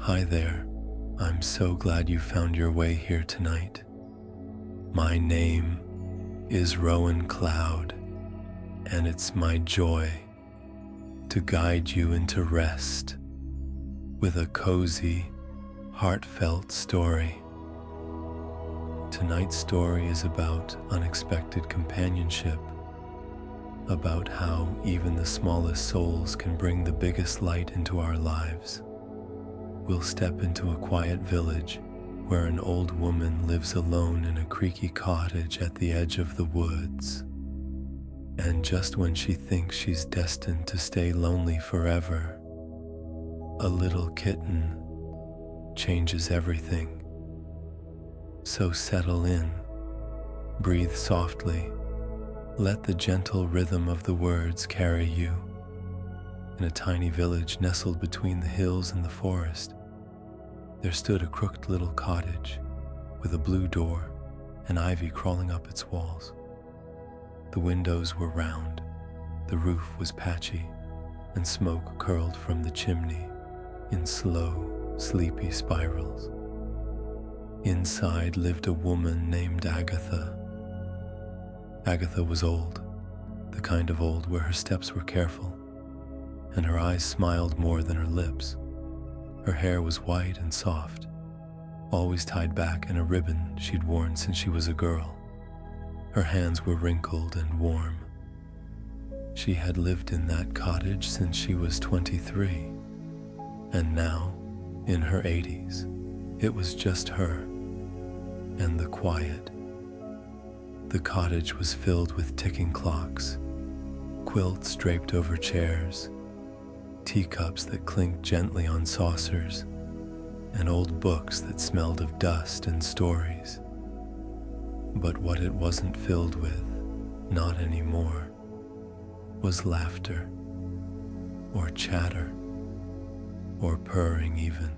Hi there. I'm so glad you found your way here tonight. My name is Rowan Cloud, and it's my joy to guide you into rest with a cozy, heartfelt story. Tonight's story is about unexpected companionship, about how even the smallest souls can bring the biggest light into our lives. We'll step into a quiet village where an old woman lives alone in a creaky cottage at the edge of the woods. And just when she thinks she's destined to stay lonely forever, a little kitten changes everything. So settle in, breathe softly, let the gentle rhythm of the words carry you. In a tiny village nestled between the hills and the forest, there stood a crooked little cottage with a blue door and ivy crawling up its walls. The windows were round, the roof was patchy, and smoke curled from the chimney in slow, sleepy spirals. Inside lived a woman named Agatha. Agatha was old, the kind of old where her steps were careful, and her eyes smiled more than her lips. Her hair was white and soft, always tied back in a ribbon she'd worn since she was a girl. Her hands were wrinkled and warm. She had lived in that cottage since she was 23, and now, in her 80s, it was just her and the quiet. The cottage was filled with ticking clocks, quilts draped over chairs, teacups that clinked gently on saucers, and old books that smelled of dust and stories. But what it wasn't filled with, not anymore, was laughter, or chatter, or purring even.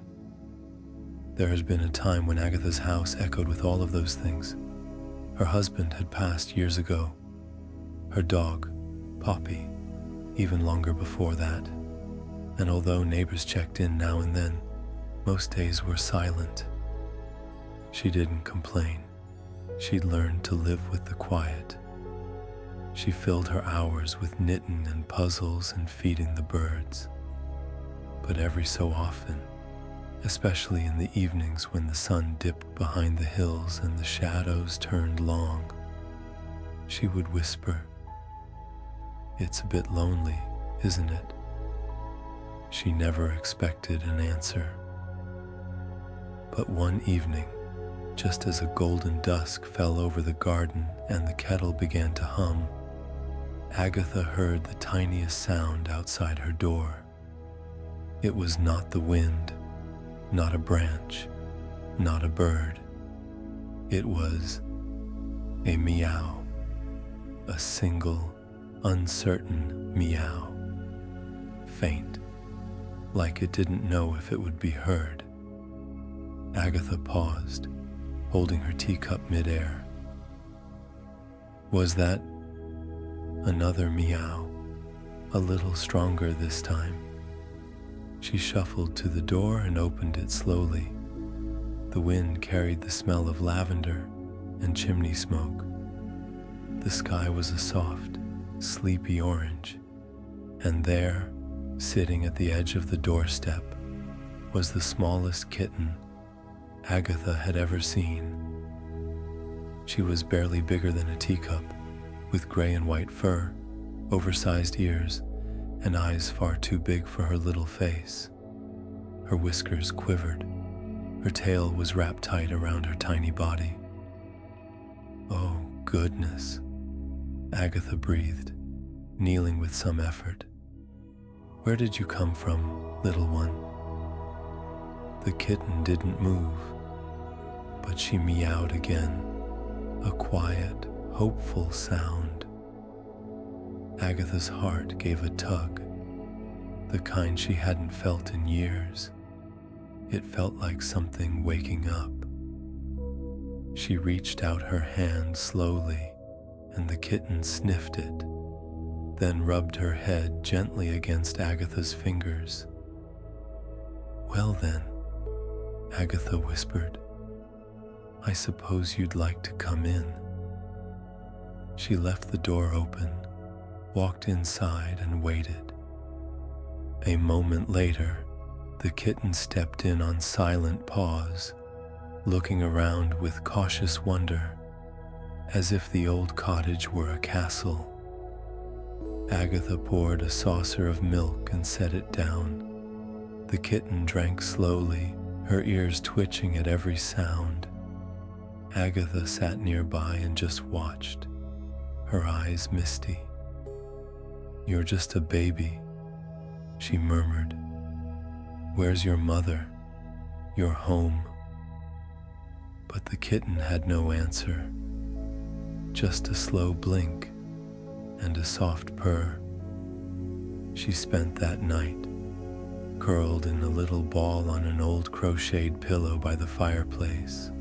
There has been a time when Agatha's house echoed with all of those things. Her husband had passed years ago, her dog, Poppy, even longer before that. And although neighbors checked in now and then, most days were silent. She didn't complain. She'd learned to live with the quiet. She filled her hours with knitting and puzzles and feeding the birds. But every so often, especially in the evenings when the sun dipped behind the hills and the shadows turned long, she would whisper, "It's a bit lonely, isn't it?" She never expected an answer. But one evening, just as a golden dusk fell over the garden and the kettle began to hum, Agatha heard the tiniest sound outside her door. It was not the wind, not a branch, not a bird. It was a meow, a single, uncertain meow, faint, like it didn't know if it would be heard. Agatha paused, holding her teacup midair. Was that another meow, a little stronger this time? She shuffled to the door and opened it slowly. The wind carried the smell of lavender and chimney smoke. The sky was a soft, sleepy orange, and there, sitting at the edge of the doorstep, was the smallest kitten Agatha had ever seen. She was barely bigger than a teacup, with gray and white fur, oversized ears, and eyes far too big for her little face. Her whiskers quivered. Her tail was wrapped tight around her tiny body. "Oh, goodness," Agatha breathed, kneeling with some effort. "Where did you come from, little one?" The kitten didn't move, but she meowed again, a quiet, hopeful sound. Agatha's heart gave a tug, the kind she hadn't felt in years. It felt like something waking up. She reached out her hand slowly, and the kitten sniffed it, then rubbed her head gently against Agatha's fingers. "Well then," Agatha whispered. "I suppose you'd like to come in." She left the door open, walked inside, and waited. A moment later, the kitten stepped in on silent paws, looking around with cautious wonder, as if the old cottage were a castle. Agatha poured a saucer of milk and set it down. The kitten drank slowly, her ears twitching at every sound. Agatha sat nearby and just watched, her eyes misty. "You're just a baby," she murmured. "Where's your mother? Your home?" But the kitten had no answer, just a slow blink and a soft purr. She spent that night curled in a little ball on an old crocheted pillow by the fireplace.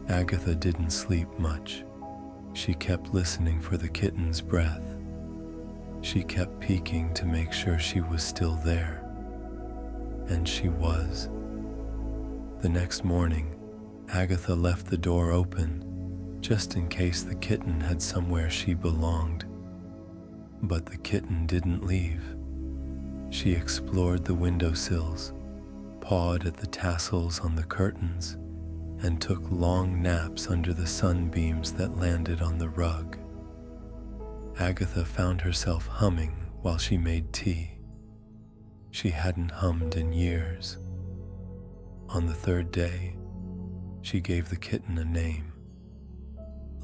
Agatha didn't sleep much. She kept listening for the kitten's breath. She kept peeking to make sure she was still there. And she was. The next morning, Agatha left the door open, just in case the kitten had somewhere she belonged. But the kitten didn't leave. She explored the windowsills, pawed at the tassels on the curtains, and took long naps under the sunbeams that landed on the rug. Agatha found herself humming while she made tea. She hadn't hummed in years. On the third day, she gave the kitten a name.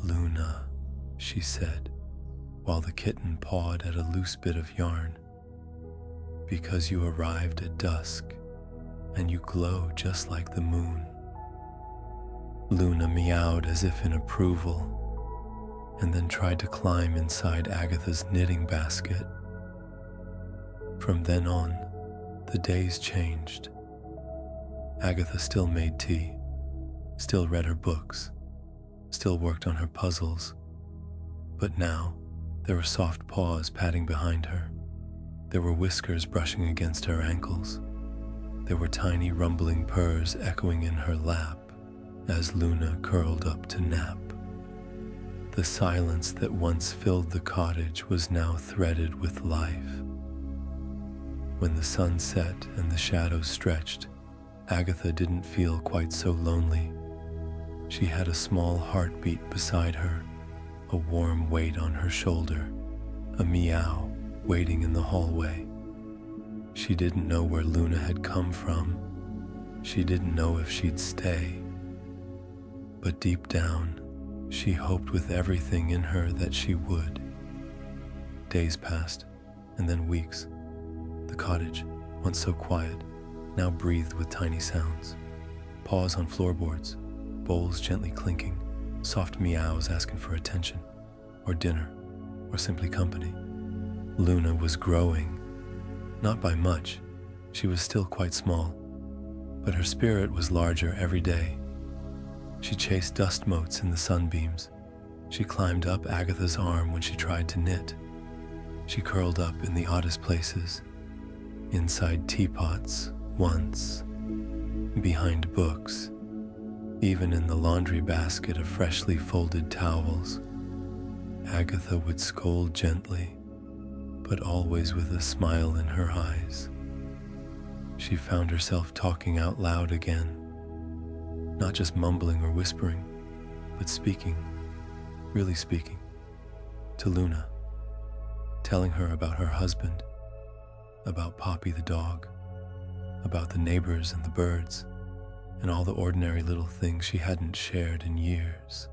"Luna," she said, while the kitten pawed at a loose bit of yarn. "Because you arrived at dusk, and you glow just like the moon." Luna meowed as if in approval, and then tried to climb inside Agatha's knitting basket. From then on, the days changed. Agatha still made tea, still read her books, still worked on her puzzles, but now there were soft paws patting behind her. There were whiskers brushing against her ankles. There were tiny rumbling purrs echoing in her lap as Luna curled up to nap. The silence that once filled the cottage was now threaded with life. When the sun set and the shadows stretched, Agatha didn't feel quite so lonely. She had a small heartbeat beside her, a warm weight on her shoulder, a meow waiting in the hallway. She didn't know where Luna had come from. She didn't know if she'd stay. But deep down, she hoped with everything in her that she would. Days passed, and then weeks. The cottage, once so quiet, now breathed with tiny sounds. Paws on floorboards, bowls gently clinking, soft meows asking for attention, or dinner, or simply company. Luna was growing. Not by much. She was still quite small, but her spirit was larger every day. She chased dust motes in the sunbeams. She climbed up Agatha's arm when she tried to knit. She curled up in the oddest places, inside teapots once, behind books, even in the laundry basket of freshly folded towels. Agatha would scold gently, but always with a smile in her eyes. She found herself talking out loud again, not just mumbling or whispering, but speaking, really speaking, to Luna, telling her about her husband, about Poppy the dog, about the neighbors and the birds, and all the ordinary little things she hadn't shared in years.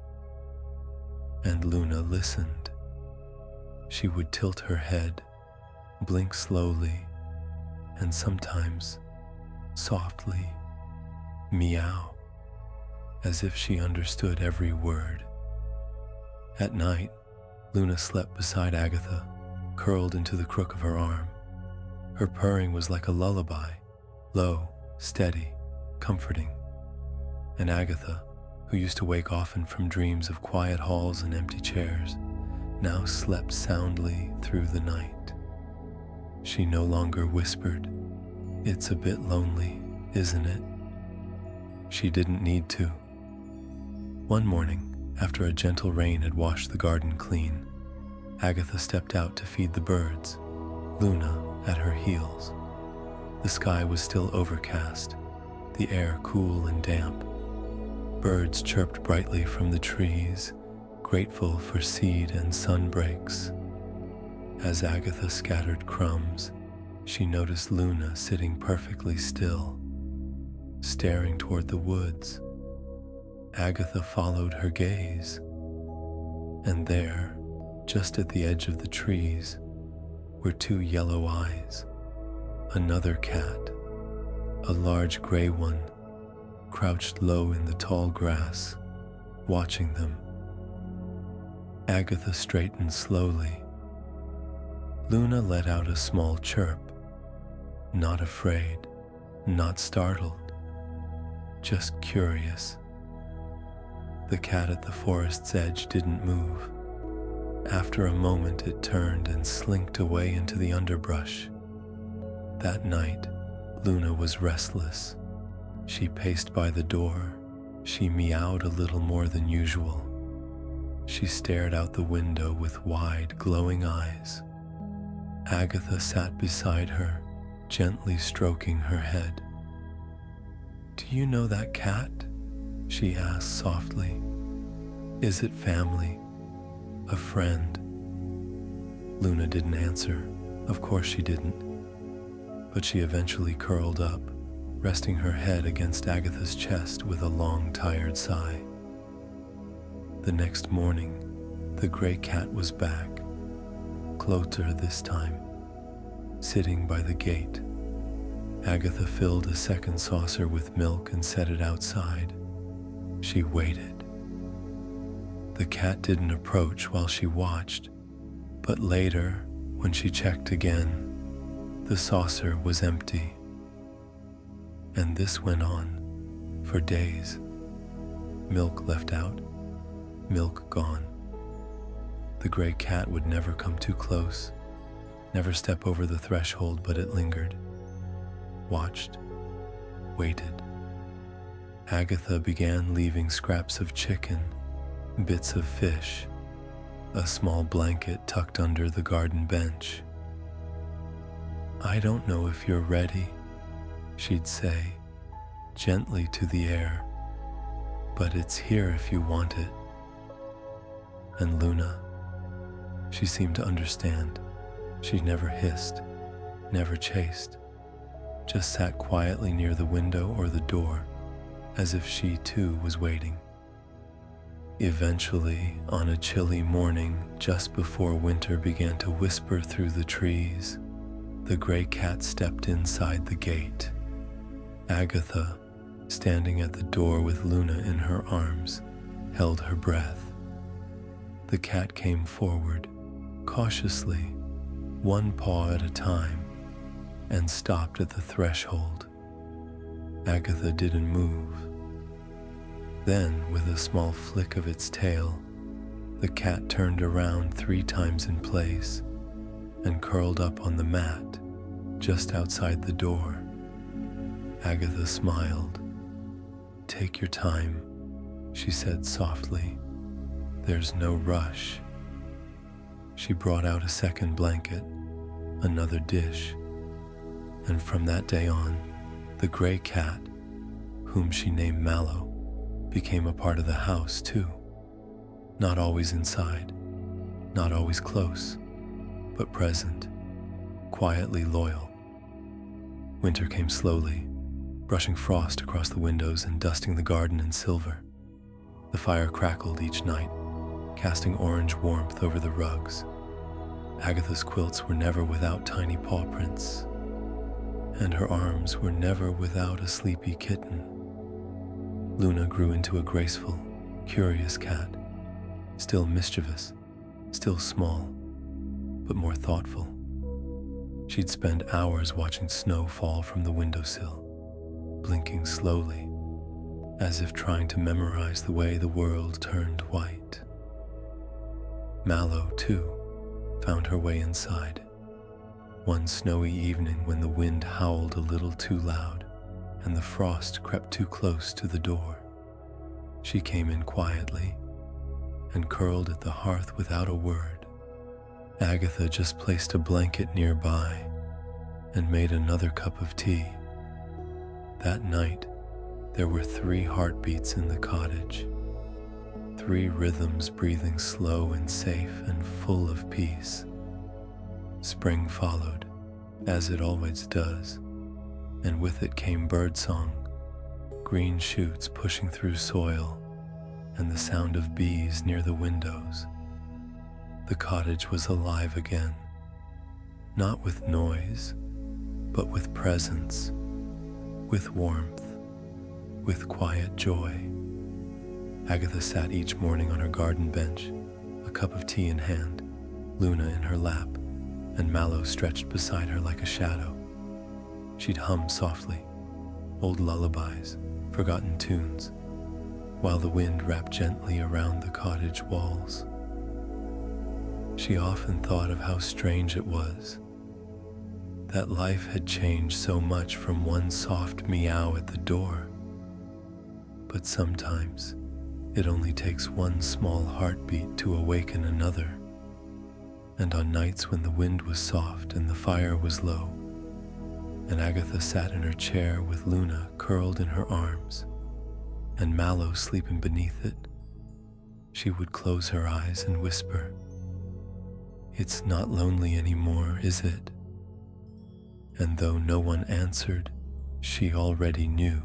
And Luna listened. She would tilt her head, blink slowly, and sometimes softly meow, as if she understood every word. At night, Luna slept beside Agatha, curled into the crook of her arm. Her purring was like a lullaby, low, steady, comforting. And Agatha, who used to wake often from dreams of quiet halls and empty chairs, now slept soundly through the night. She no longer whispered, "It's a bit lonely, isn't it?" She didn't need to. One morning, after a gentle rain had washed the garden clean, Agatha stepped out to feed the birds, Luna at her heels. The sky was still overcast, the air cool and damp. Birds chirped brightly from the trees, grateful for seed and sun breaks. As Agatha scattered crumbs, she noticed Luna sitting perfectly still, staring toward the woods. Agatha followed her gaze, and there, just at the edge of the trees, were two yellow eyes. Another cat, a large gray one, crouched low in the tall grass, watching them. Agatha straightened slowly. Luna let out a small chirp, not afraid, not startled, just curious. The cat at the forest's edge didn't move. After a moment, it turned and slinked away into the underbrush. That night, Luna was restless. She paced by the door. She meowed a little more than usual. She stared out the window with wide, glowing eyes. Agatha sat beside her, gently stroking her head. "Do you know that cat?" she asked softly. "Is it family? A friend?" Luna didn't answer. Of course she didn't. But she eventually curled up, resting her head against Agatha's chest with a long, tired sigh. The next morning, the gray cat was back, closer this time, sitting by the gate. Agatha filled a second saucer with milk and set it outside. She waited. The cat didn't approach while she watched, but later, when she checked again, the saucer was empty. And this went on for days. Milk left out, milk gone. The gray cat would never come too close, never step over the threshold, but it lingered, watched, waited. Agatha began leaving scraps of chicken, bits of fish, a small blanket tucked under the garden bench. "I don't know if you're ready," she'd say, gently to the air, "but it's here if you want it." And Luna, she seemed to understand. She never hissed, never chased, just sat quietly near the window or the door, as if she too was waiting. Eventually, on a chilly morning, just before winter began to whisper through the trees, the gray cat stepped inside the gate. Agatha, standing at the door with Luna in her arms, held her breath. The cat came forward, cautiously, one paw at a time, and stopped at the threshold. Agatha didn't move. Then, with a small flick of its tail, the cat turned around 3 times in place and curled up on the mat just outside the door. Agatha smiled. "Take your time," she said softly. "There's no rush." She brought out a second blanket, another dish, and from that day on, the gray cat, whom she named Mallow, became a part of the house too. Not always inside, not always close, but present, quietly loyal. Winter came slowly, brushing frost across the windows and dusting the garden in silver. The fire crackled each night, casting orange warmth over the rugs. Agatha's quilts were never without tiny paw prints, and her arms were never without a sleepy kitten. Luna grew into a graceful, curious cat, still mischievous, still small, but more thoughtful. She'd spend hours watching snow fall from the windowsill, blinking slowly, as if trying to memorize the way the world turned white. Mallow, too, found her way inside. One snowy evening when the wind howled a little too loud, and the frost crept too close to the door. She came in quietly and curled at the hearth without a word. Agatha just placed a blanket nearby and made another cup of tea. That night, there were 3 heartbeats in the cottage, 3 rhythms breathing slow and safe and full of peace. Spring followed, as it always does, and with it came birdsong, green shoots pushing through soil, and the sound of bees near the windows. The cottage was alive again, not with noise, but with presence, with warmth, with quiet joy. Agatha sat each morning on her garden bench, a cup of tea in hand, Luna in her lap, and Mallow stretched beside her like a shadow. She'd hum softly, old lullabies, forgotten tunes, while the wind wrapped gently around the cottage walls. She often thought of how strange it was that life had changed so much from one soft meow at the door. But sometimes it only takes one small heartbeat to awaken another. And on nights when the wind was soft and the fire was low, and Agatha sat in her chair with Luna curled in her arms, and Mallow sleeping beneath it, she would close her eyes and whisper, "It's not lonely anymore, is it?" And though no one answered, she already knew.